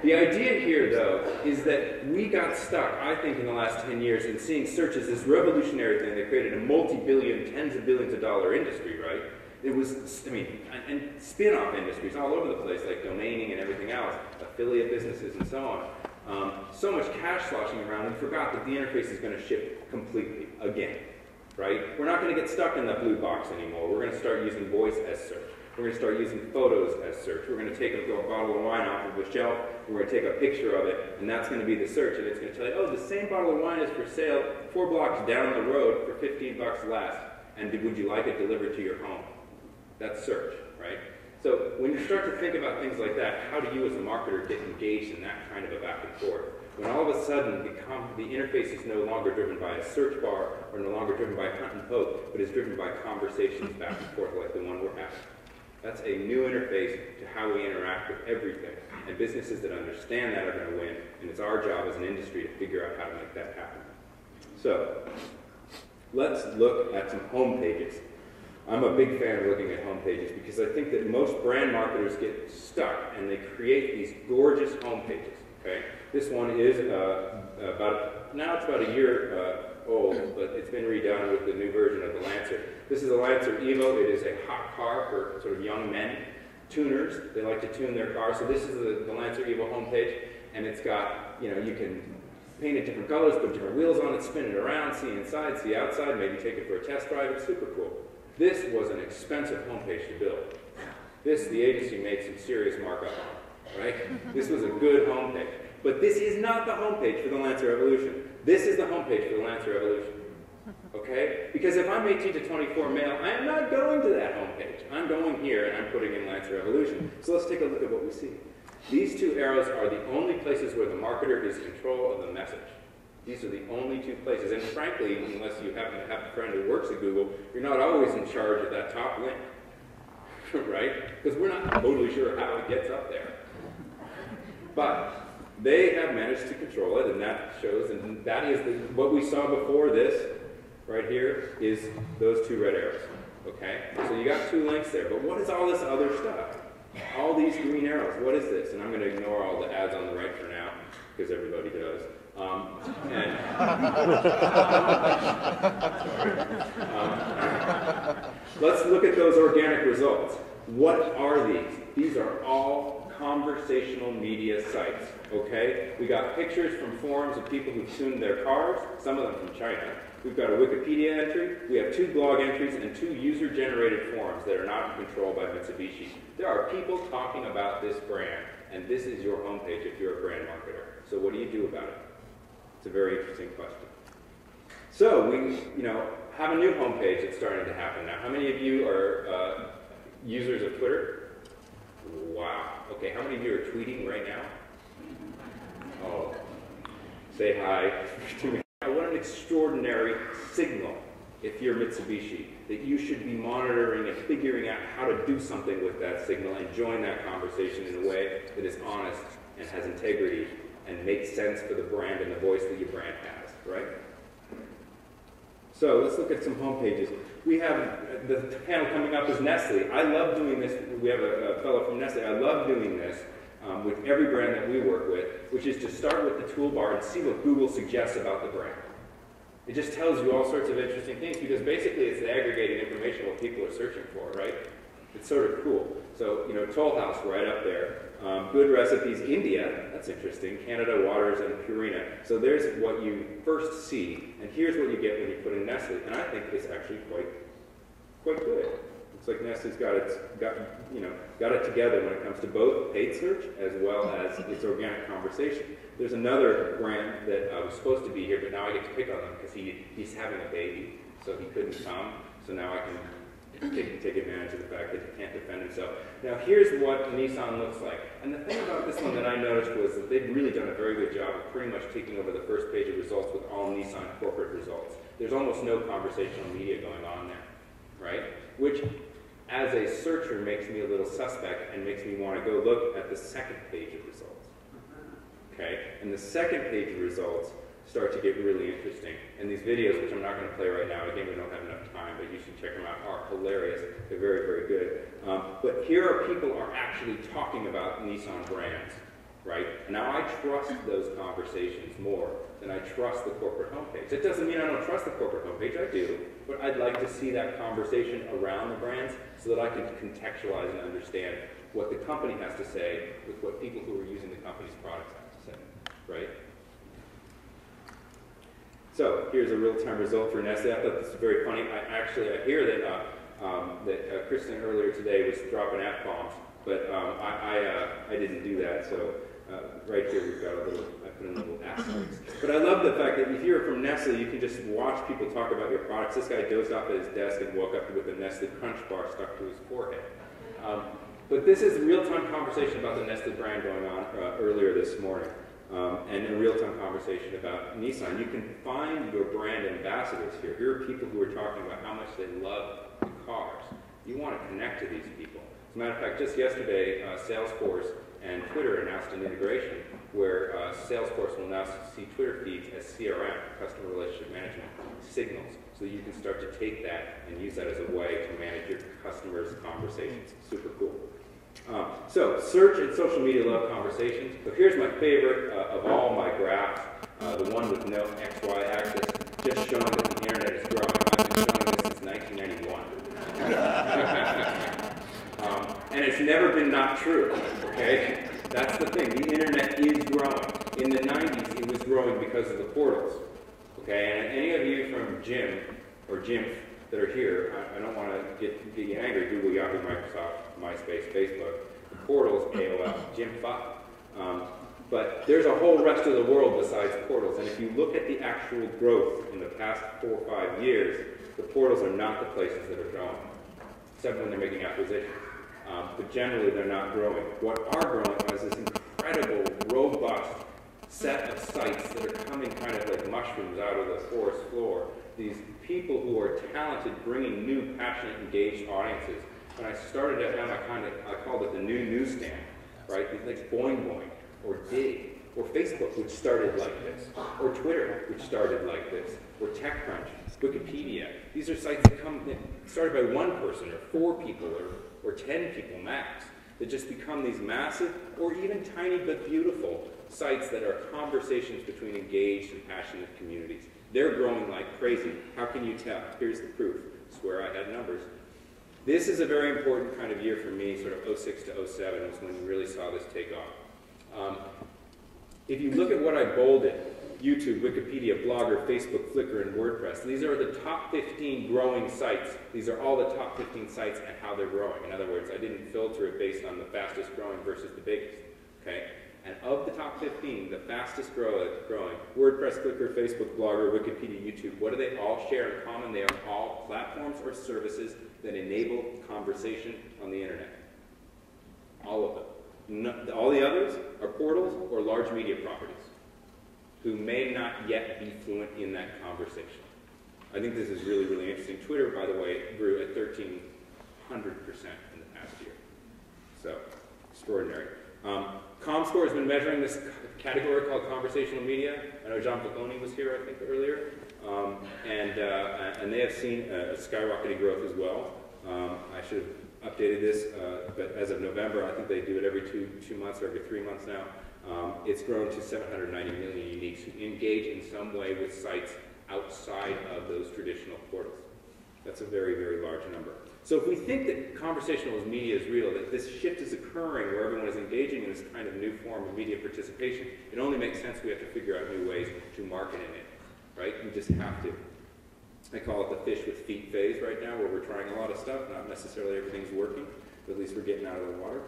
The idea here, though, is that we got stuck, I think, in the last 10 years in seeing search as this revolutionary thing that created a multi-billion, tens of billions of dollar industry, right? It was, I mean, and spin-off industries all over the place, like domaining and everything else, affiliate businesses and so on. So much cash sloshing around, we forgot that the interface is going to shift completely again, right? We're not going to get stuck in the blue box anymore. We're going to start using voice as search. We're going to start using photos as search. We're going to take a bottle of wine off of the shelf, we're going to take a picture of it, and that's going to be the search. And it's going to tell you, oh, the same bottle of wine is for sale 4 blocks down the road for 15 bucks less. And would you like it delivered to your home? That's search, right? So when you start to think about things like that, how do you as a marketer get engaged in that kind of a back and forth? When all of a sudden the interface is no longer driven by a search bar or no longer driven by hunt and poke, but is driven by conversations back and forth like the one we're having. That's a new interface to how we interact with everything. And businesses that understand that are going to win, and it's our job as an industry to figure out how to make that happen. So, let's look at some home pages. I'm a big fan of looking at home pages because I think that most brand marketers get stuck and they create these gorgeous home pages. Okay? This one is now it's about a year old, but it's been redone with the new version of the Lancer. This is a Lancer Evo. It is a hot car for sort of young men, tuners. They like to tune their cars. So this is the Lancer Evo homepage, and it's got, you can paint it different colors, put different wheels on it, spin it around, see inside, see outside, maybe take it for a test drive. It's super cool. This was an expensive homepage to build. This, the agency made some serious markup on, right? This was a good homepage. But this is not the homepage for the Lancer Evolution. This is the homepage for the Lancer Evolution. Okay? Because if I'm 18 to 24 male, I am not going to that homepage. I'm going here and I'm putting in Lancer Evolution. So let's take a look at what we see. These two arrows are the only places where the marketer is in control of the message. These are the only two places. And frankly, unless you happen to have a friend who works at Google, you're not always in charge of that top link. Right? Because we're not totally sure how it gets up there. But they have managed to control it, and that shows, and that is what we saw before this, right here, is those two red arrows. Okay? So you got two links there, but what is all this other stuff? All these green arrows, what is this? And I'm going to ignore all the ads on the right for now, because everybody does. Let's look at those organic results. What are these? These are all conversational media sites, okay? We got pictures from forums of people who've tuned their cars, some of them from China. We've got a Wikipedia entry, we have 2 blog entries, and 2 user-generated forums that are not controlled by Mitsubishi. There are people talking about this brand, and this is your homepage if you're a brand marketer. So what do you do about it? It's a very interesting question. So we, have a new homepage that's starting to happen now. How many of you are users of Twitter? Wow. Okay, how many of you are tweeting right now? Oh, say hi to me. What an extraordinary signal, if you're Mitsubishi, that you should be monitoring and figuring out how to do something with that signal and join that conversation in a way that is honest and has integrity and makes sense for the brand and the voice that your brand has, right? So let's look at some home pages. We have the panel coming up is Nestle. I love doing this. We have a fellow from Nestle. I love doing this with every brand that we work with, which is to start with the toolbar and see what Google suggests about the brand. It just tells you all sorts of interesting things because basically it's aggregating information what people are searching for, right? It's sort of cool. So, Toll House right up there. Good recipes, India, that's interesting. Canada, Waters, and Purina. So there's what you first see, and here's what you get when you put in Nestle. And I think it's actually quite good. Looks like Nestle's got it together when it comes to both paid search as well as its organic conversation. There's another brand that was supposed to be here, but now I get to pick on him because he's having a baby, so he couldn't come. So now I can take advantage of the fact that he can't defend himself. Now here's what Nissan looks like. And the thing about this one that I noticed was that they've really done a very good job of pretty much taking over the first page of results with all Nissan corporate results. There's almost no conversational media going on there, right? Which, as a searcher, makes me a little suspect and makes me want to go look at the second page of results. Okay? And the second page of results start to get really interesting. And these videos, which I'm not going to play right now, again, we don't have enough time, but you should check them out, are hilarious. They're very, very good. But here are people are actually talking about Nissan brands. right? And now I trust those conversations more than I trust the corporate homepage. It doesn't mean I don't trust the corporate homepage, I do, but I'd like to see that conversation around the brands so that I can contextualize and understand what the company has to say with what people who are using the company's products have to say, right? So here's a real-time result for Nestle. I thought this was very funny. I hear that Kristen earlier today was dropping F-bombs, but I didn't do that. So right here we've got I put in a little asterisk. But I love the fact that if you're from Nestle, you can just watch people talk about your products. This guy dozed off at his desk and woke up with a Nestle Crunch bar stuck to his forehead. But this is a real-time conversation about the Nestle brand going on earlier this morning. And a real-time conversation about Nissan. You can find your brand ambassadors here. Here are people who are talking about how much they love the cars. You want to connect to these people. As a matter of fact, just yesterday, Salesforce and Twitter announced an integration where Salesforce will now see Twitter feeds as CRM, Customer Relationship Management, signals, so that you can start to take that and use that as a way to manage your customers' conversations. Super cool. So, search and social media love conversations. So here's my favorite of all my graphs, the one with no XY axis, just showing that the internet is growing. I've been showing this since 1991. And it's never been not true, okay? That's the thing. The internet is growing. In the 90s, it was growing because of the portals, okay? And any of you from Jim or Jimf that are here, I don't want to get you angry. Google, Yahoo, Microsoft, MySpace, Facebook, the portals, AOL, Jimf. But there's a whole rest of the world besides portals. And if you look at the actual growth in the past 4 or 5 years, the portals are not the places that are growing, except when they're making acquisitions. But generally, they're not growing. What are growing is this incredible, robust set of sites that are coming kind of like mushrooms out of the forest floor. These people who are talented, bringing new, passionate, engaged audiences. When I started at them, I called it the new newsstand, right? Like Boing Boing, or Dig, or Facebook, which started like this, or Twitter, which started like this, or TechCrunch, Wikipedia. These are sites that started by one person, or 4 people, or 10 people max, that just become these massive, or even tiny but beautiful sites that are conversations between engaged and passionate communities. They're growing like crazy. How can you tell? Here's the proof. I swear I had numbers. This is a very important kind of year for me, sort of 06 to 07 was when we really saw this take off. If you look at what I bolded, YouTube, Wikipedia, Blogger, Facebook, Flickr, and WordPress, these are the top 15 growing sites. These are all the top 15 sites and how they're growing. In other words, I didn't filter it based on the fastest growing versus the biggest. Okay? And of the top 15, the fastest growing, WordPress, Flickr, Facebook, Blogger, Wikipedia, YouTube, what do they all share in common? They are all platforms or services that enable conversation on the internet. All of them. All the others are portals or large media properties who may not yet be fluent in that conversation. I think this is really, really interesting. Twitter, by the way, grew at 1,300% in the past year. So, extraordinary. ComScore has been measuring this category called conversational media. I know John Bocconi was here, I think, earlier. And they have seen a skyrocketing growth as well. I should have updated this, but as of November, I think they do it every two months or every 3 months now. It's grown to 790 million uniques who engage in some way with sites outside of those traditional portals. That's a very, very large number. So if we think that conversational media is real, that this shift is occurring where everyone is engaging in this kind of new form of media participation, it only makes sense we have to figure out new ways to market in it, right? We just have to. I call it the fish with feet phase right now, where we're trying a lot of stuff, not necessarily everything's working, but at least we're getting out of the water.